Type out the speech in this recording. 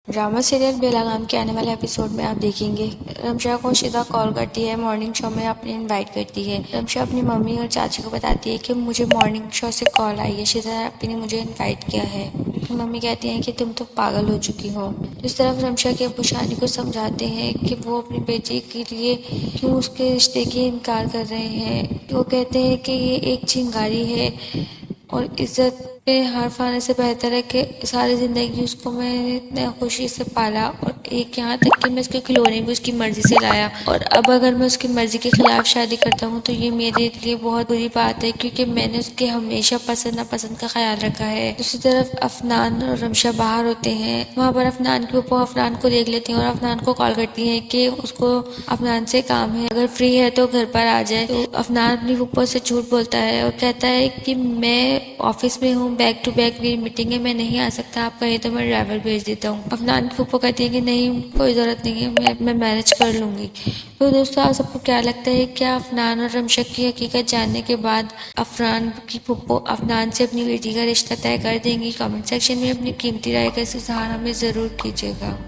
Drama serial बेलगाम के आने वाले एपिसोड में आप देखेंगे रमशा को शिदा कॉल करती है, मॉर्निंग शो में अपने इनवाइट करती है। रमशा अपनी मम्मी और चाची को बताती है कि मुझे मॉर्निंग शो से कॉल आई है, शिदा आपी ने मुझे इनवाइट किया है। मम्मी कहती हैं कि तुम तो पागल हो चुकी हो। इस तरफ रमशा के अब्बू शानी को समझाते हैं कि वो अपनी बेटी के लिए क्यों उसके रिश्ते की इनकार कर रहे हैं। वो कहते हैं कि ये एक चिंगारी है और इज्जत पे हार आने से बेहतर है कि सारी ज़िंदगी उसको मैंने इतने खुशी से पाला और एक यहाँ तक कि मैं उसके खिलौने भी उसकी मर्ज़ी से लाया, और अब अगर मैं उसकी मर्ज़ी के ख़िलाफ़ शादी करता हूँ तो ये मेरे लिए बहुत बुरी बात है, क्योंकि मैंने उसके हमेशा पसंद नापसंद का ख्याल रखा है। दूसरी तरफ अफनान और रमशा बाहर होते हैं। वहाँ पर अफनान के ऊपर अफनान को देख लेती हैं और अफनान को कॉल करती हैं कि उसको अफनान से काम है, अगर फ्री है तो घर पर आ जाए। तो अफनान अपनी फूफो से झूठ बोलता है और कहता है कि मैं ऑफिस में हूँ, बैक टू बैक मेरी मीटिंग है, मैं नहीं आ सकता, आप कहें तो मैं ड्राइवर भेज देता हूँ। अफनान की फूफो कहती है कि नहीं, कोई ज़रूरत नहीं है, मैं मैनेज कर लूँगी। तो दोस्तों, आप सबको क्या लगता है, क्या अफनान और रमशा की हकीकत जानने के बाद अफनान की फूफो अफनान से अपनी बेटी का रिश्ता तय कर देंगी? कमेंट सेक्शन में अपनी कीमती राय का इजहार हमें ज़रूर कीजिएगा।